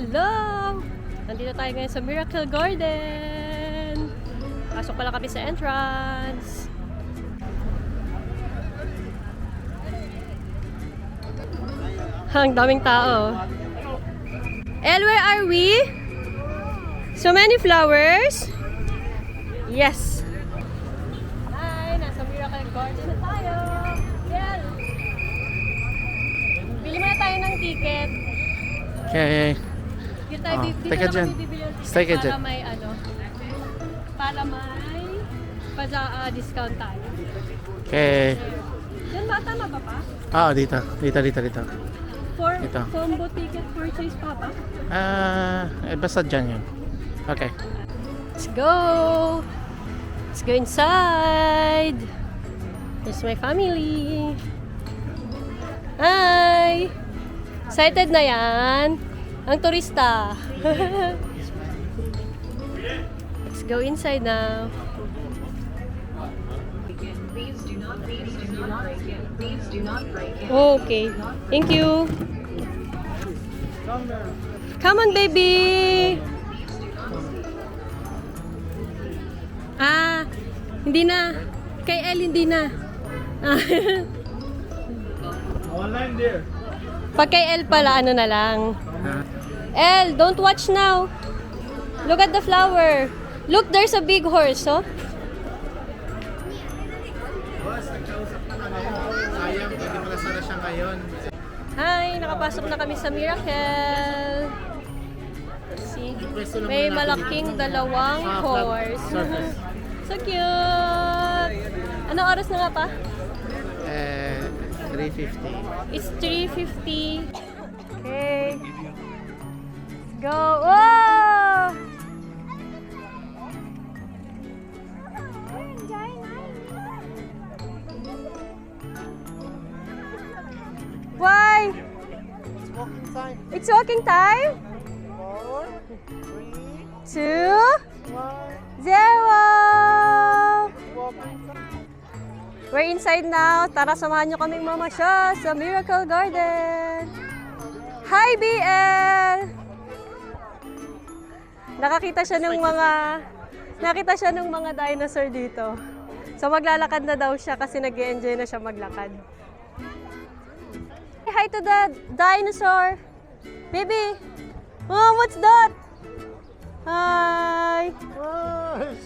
Hello! Nandito tayo ngayon sa Miracle Garden. Pasok pala kami sa entrance. Ang daming tao. El, where are we? So many flowers? Yes! Hi! Nasa Miracle Garden na tayo. El! Bili muna tayo ng ticket. Okay. Dito tayo, dito take a na dyan. kami bibili ng Let's take a ticket dyan. para may discount tayo. Okay. Yan ba? Tama ba pa? Dito. Dito. For Ito. combo ticket purchase pa pa? Basta dyan yun. Okay. Let's go! Let's go inside! There's my family! Hi! Excited na yan? Ang turista! Let's go inside now. Okay. Thank you. Come on, baby! Hindi na. Kay El, hindi na. Online there. Pag kay El pala, ano na lang. El, don't watch now. Look at the flower. Look, there's a big horse, oh. Sayang, hindi pala sana siya ngayon. Hi, nakapasok na kami sa Miracle. See, may malaking dalawang horse. So cute! Anong oras na nga pa? 3:50. It's 3:50. Okay. Go! Whoa! Why? It's walking time. 2, 0. We're inside now. Tara, samahan nyo kaming mamasyal sa Miracle Garden. Hi, BL! Nakita siya ng mga dinosaur dito. So maglalakad na daw siya kasi nag-e-enjoy na siya maglakad. Say hi to the dinosaur. Baby! Oh, what's that? Hi!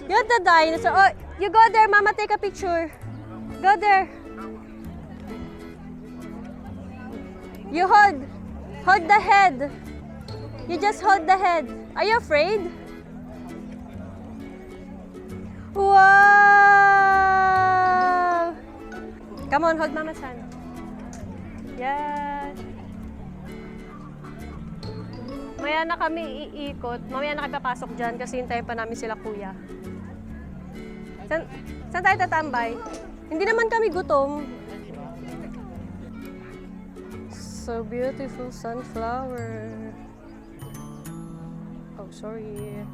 You're the dinosaur. Oh, you go there, Mama, take a picture. Go there. You hold the head. You just hold the head. Are you afraid? Wow! Come on, hold Mama's hand. Yes. Maya na kami iikot. Mamaya na kami papasok dyan kasi hintayin pa namin sila kuya. Saan tayo tatambay? Hindi naman kami gutom. So beautiful sunflower. Oh, sorry.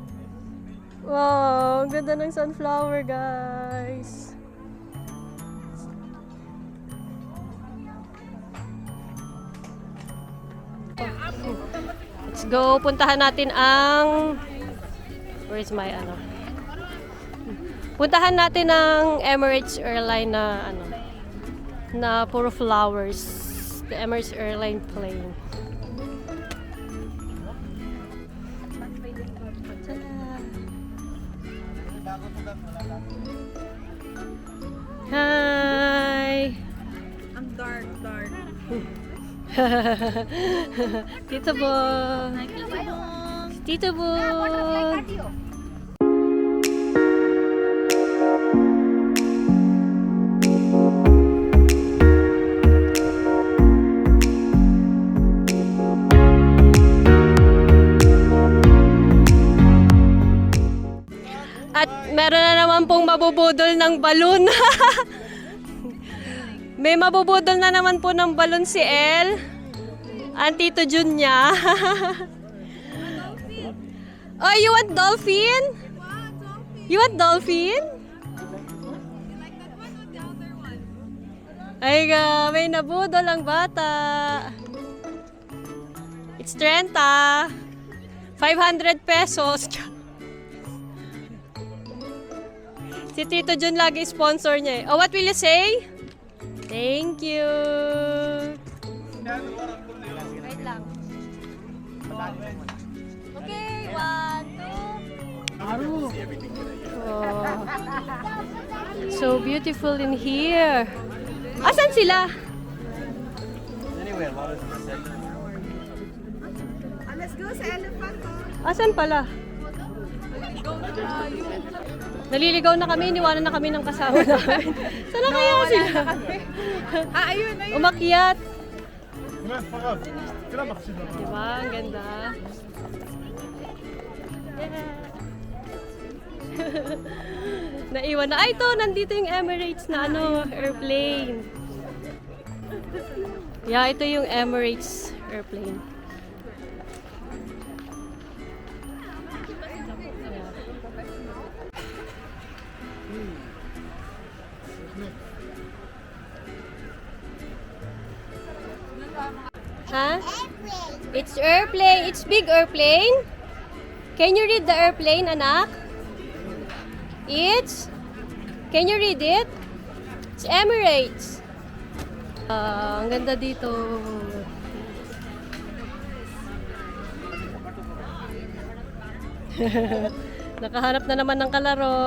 Wow, ang ganda ng sunflower, guys. Let's go. Puntahan natin ang... Where's my ano? Puntahan natin ang Emirates Airline na ano, na puro flowers. The Emirates Airline plane. Hi! Ang dark. Tito Bong! Tito Bong! At meron na naman pong mabubudol ng balon. May mabubudol na naman po ng balon si El. Ang Tito Jun niya. Oh, you want dolphin? You want dolphin? Ay, may nabudol ang bata. It's 30. 500 pesos. Si Tito John lagi sponsor niya eh. Oh, what will you say? Thank you. Wait lang. Okay, 1, 2. Oh. So beautiful in here. Asan sila? Let's go sa elephant. Asan pala? Naliligaw na kami, iniwanan na kami ng kasama namin. Sana kaya sila? Ayun, ayun. Umakyat. Come on, Diba? Ang ganda. Naiwan na. Ay, ito! Nandito yung Emirates na airplane. Yeah, ito yung Emirates airplane. Huh? It's airplane. It's big airplane. Can you read the airplane, anak? Can you read it? It's Emirates. Ang ganda dito. Nakahanap na naman ng kalaro.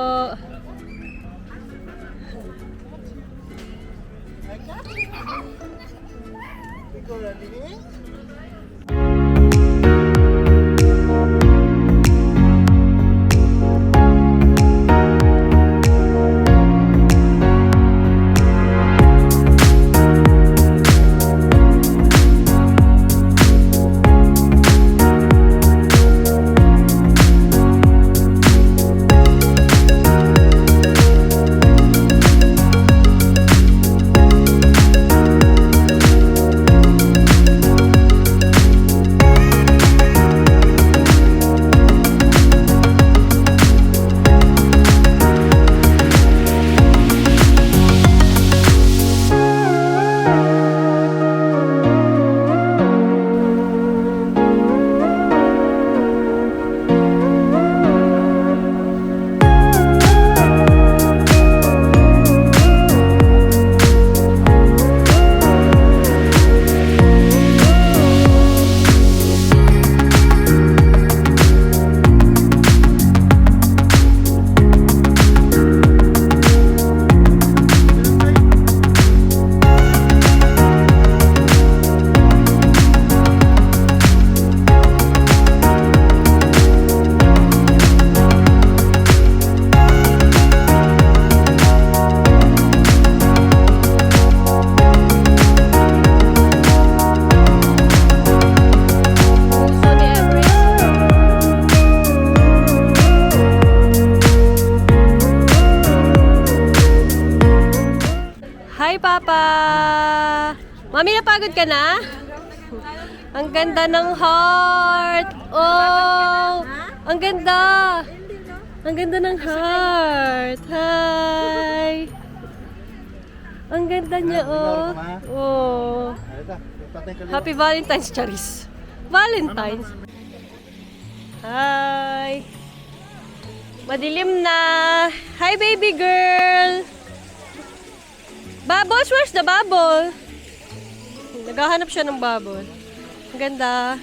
Hi, Papa! Mami, napagod ka na? Ang ganda ng heart! Oh! Ang ganda! Ang ganda ng heart! Hi! Ang ganda niya, oh! Oh! Happy Valentine's, Charis! Valentine's! Hi! Madilim na! Hi, baby girl! Bubbles, where's the bubble? Naghahanap siya ng bubble. Ang ganda.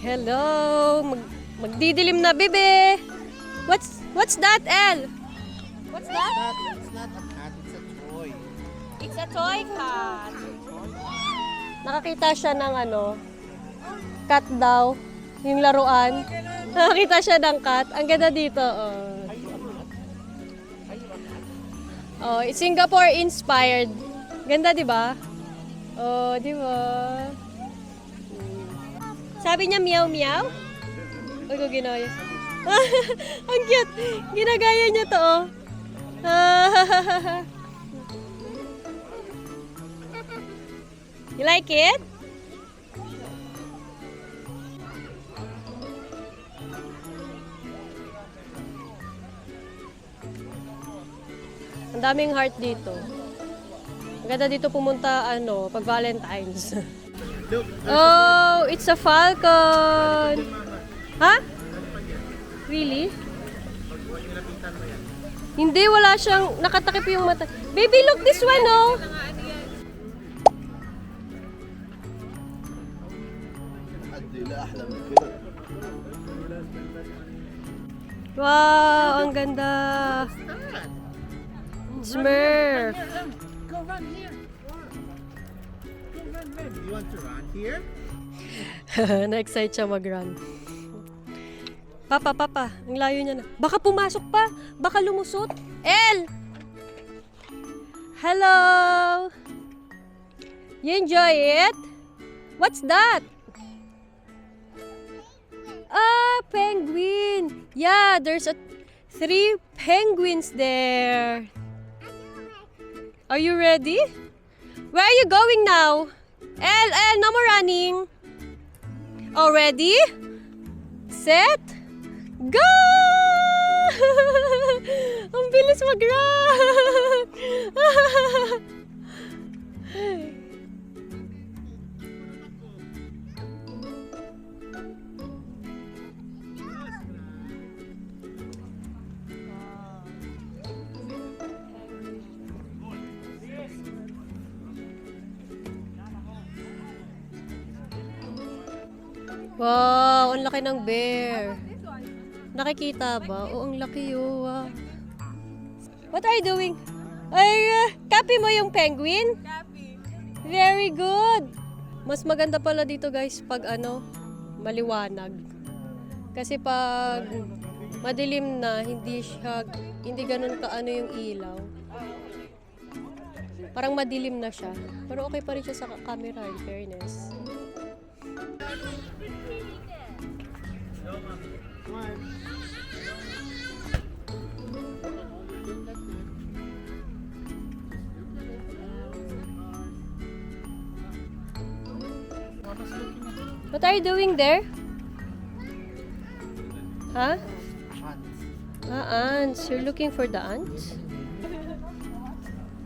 Hello. Magdidilim na, bebe. What's that, El? What's that? It's not a cat, it's a toy. It's a toy cat. Nakakita siya ng cat daw. Yung laruan. Nakakita siya ng cat. Ang ganda dito, oh. Oh, it's Singapore inspired. Ganda, di ba? Oh, di ba? Sabi niya meow meow. Uy, ko ginoy. Ang cute. Ginagaya niya to, oh. You like it? Ang daming heart dito. Ang ganda dito pumunta, pag Valentine's. Oh, it's a falcon! Ha? Really? Hindi, wala siyang nakatakip yung mata. Baby, look this one, oh! Wow, ang ganda! Smurf! Go run here. You want to run here? Na-excite siya mag-run. Papa, ang layo niya na. Baka pumasok pa. Baka lumusot. El! Hello! You enjoy it? What's that? Ah, penguin. Yeah, there's 3 penguins there. Are you ready? Where are you going now? El, no more running. Oh, ready? Set? Go! Ang bilis mag-run! Wow, ang laki ng bear. Nakikita ba? Oo, ang laki yun. Wow. What are you doing? Ay, copy mo yung penguin? Copy. Very good. Mas maganda pala dito guys pag maliwanag. Kasi pag madilim na, hindi ganun yung ilaw. Parang madilim na siya. Pero okay pa rin siya sa camera, in fairness. What are you doing there? Huh? Ants. You're looking for the ants?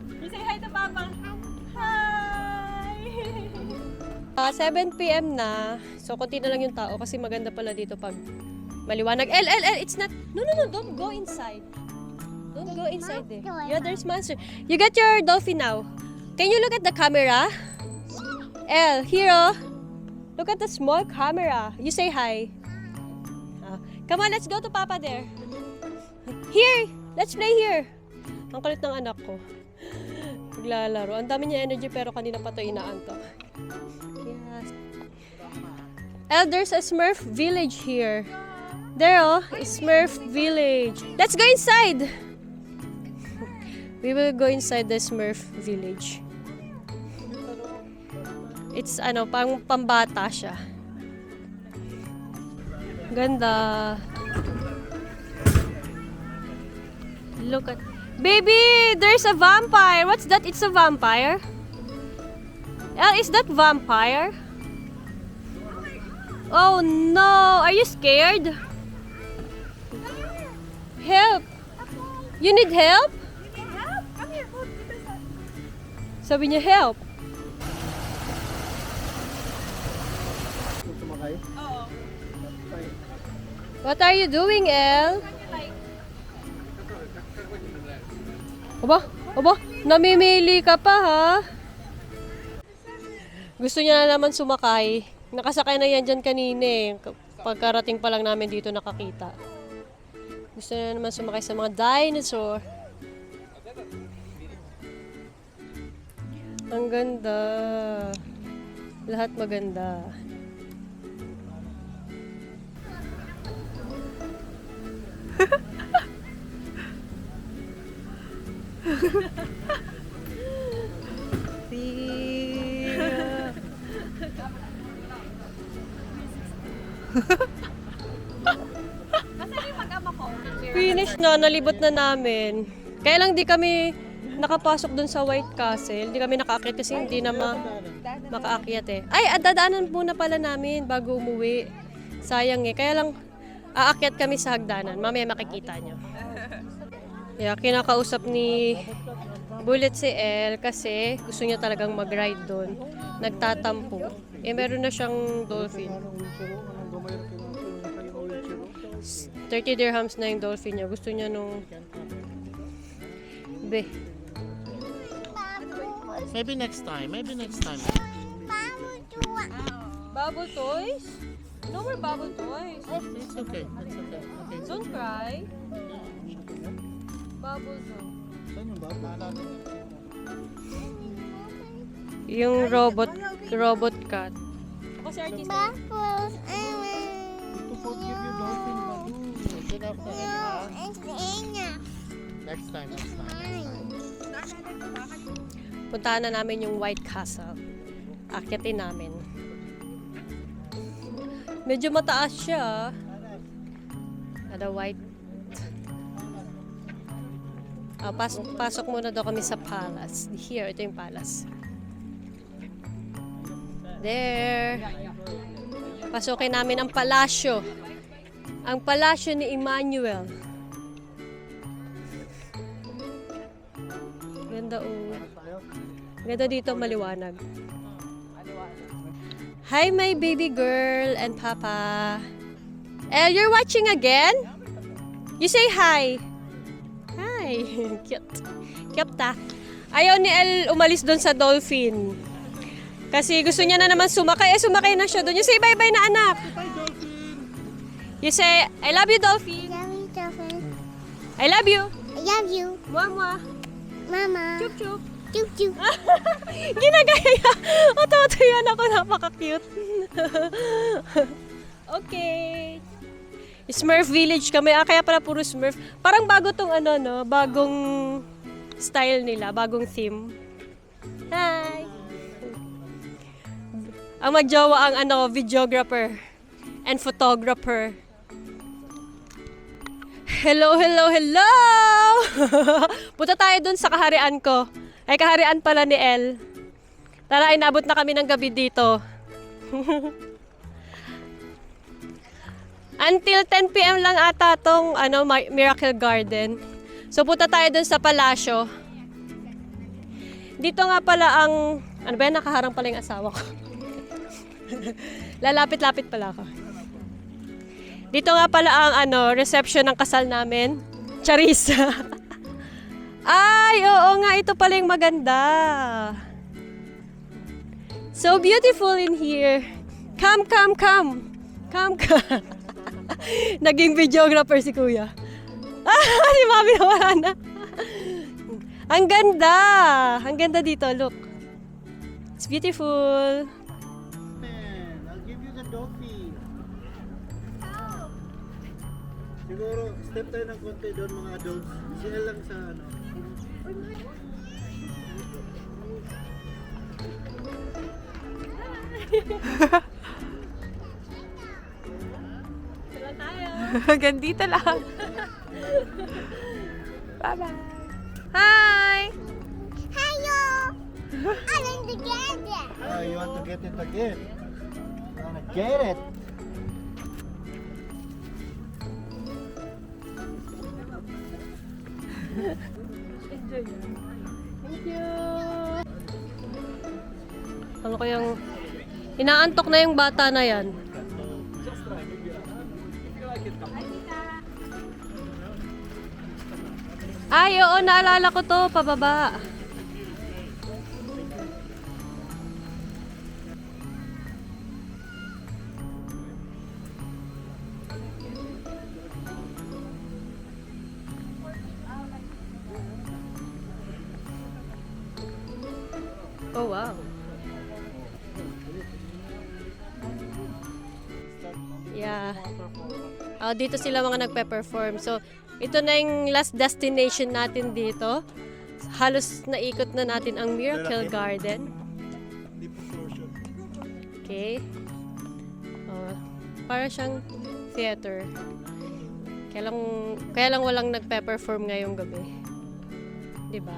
You say hi to Papa. Hi! 7 p.m. na. So, konti na lang yung tao kasi maganda pala dito pag maliwanag. El, it's not... No, don't go inside. Don't go inside there. Yeah, there's monster. You got your dolphin now. Can you look at the camera? El, here oh. Look at the small camera. You say hi. Come on, let's go to Papa there. Here! Let's play here. Ang kulit ng anak ko. Naglalaro. Ang dami niya energy pero kanina pa ito inaantok. Yes. El, there's a Smurf village here. There oh, Smurf village. Let's go inside! We will go inside the Smurf village. It's pambata siya. Ganda. Look at... Baby, there's a vampire. What's that? It's a vampire. Is that vampire? Oh no, are you scared? Help! You need help? You need help? Come here, food. Sabi niya help. Oo. What are you doing, El? Aba, namimili ka pa ha? Gusto niya na naman sumakay. Nakasakay na yan dyan kanina eh. Pagkarating pa lang namin dito nakakita. Gusto na naman sumakay sa mga dinosaur. Ang ganda. Lahat maganda. Finish na, nalibot na namin. Kaya lang di kami nakapasok dun sa White Castle. Di kami nakaakyat kasi hindi na makaakyat eh. Ay, dadaanan muna pala namin bago umuwi. Sayang eh. Kaya lang aakyat kami sa hagdanan. Mamaya makikita nyo. Yeah, kinakausap ni Bullet si Elle kasi gusto niya talagang mag-ride doon. Nagtatampo. Eh, meron na siyang dolphin. 30 dirhams na yung dolphin niya. Gusto niya nung... Be. Maybe next time. Maybe next time. Bubble toys? No more bubble toys. It's okay. It's okay. Okay. Don't cry. Bubble toys. Yung robot cat. Ako si artista. To forgive you, dolphin, Babu. Get after it, huh? Next time. Next time. Puntahan na namin yung White Castle. Akyatin namin. Medyo mataas siya. Ada white. Pasok muna daw kami sa palace. Here, ito yung palace. There. Pasukin namin ang palasyo. Ang palasyo ni Emmanuel. Ganda Ganda dito, maliwanag. Hi, my baby girl and papa. Elle, you're watching again? You say hi. Hi. Cute. Cute ta. Ayaw ni Elle umalis doon sa dolphin. Kasi gusto niya na naman sumakay. Eh, sumakay na siya doon. You say bye-bye na, anak. Bye, dolphin. You say, I love you, dolphin. I love you. I love you, Mwah-mwah. Mama. Chup-chup. Chup chup. Ginagaya. Matuto yan ako. Napaka-cute. Okay. Smurf Village kami. Kaya pala puro Smurf. Parang bago tong bagong style nila. Bagong theme. Hi. Ang magjowa ang videographer and photographer. Hello, hello, hello! Punta tayo dun sa kaharian ko. Ay, kaharian pala ni Elle. Tara, inabot na kami ng gabi dito. Until 10 PM lang ata tong Miracle Garden. So, punta tayo dun sa palasyo. Dito nga pala ang... Ano ba yan? Nakaharang pala yung asawa ko. Lalapit-lapit pala ako. Dito nga pala ang reception ng kasal namin. Charis. Ay, oo nga, ito pala yung maganda. So beautiful in here. Come, come, come. Come, come. Naging videographer si Kuya. Si Mami nawala na. Ang ganda. Ang ganda dito, look. It's beautiful. Man, I'll give you the dolphin. Siguro, step tayo ng konti doon mga adults. Si Elle lang sa Sila tayo. Gandito lang. Bye-bye. Hi! Hello. I want to get it. Oh, you want to get it again? You want to get it? Thank you! Ano kayang... Inaantok na yung bata na yan. Ay, oo, naalala ko to, pababa. Oh, wow. Yeah. Dito sila mga nagpe-perform. So, ito na yung last destination natin dito. Halos naikot na natin ang Miracle Garden. Okay. Para siyang theater. Kaya lang walang nagpe-perform ngayong gabi. 'Di ba?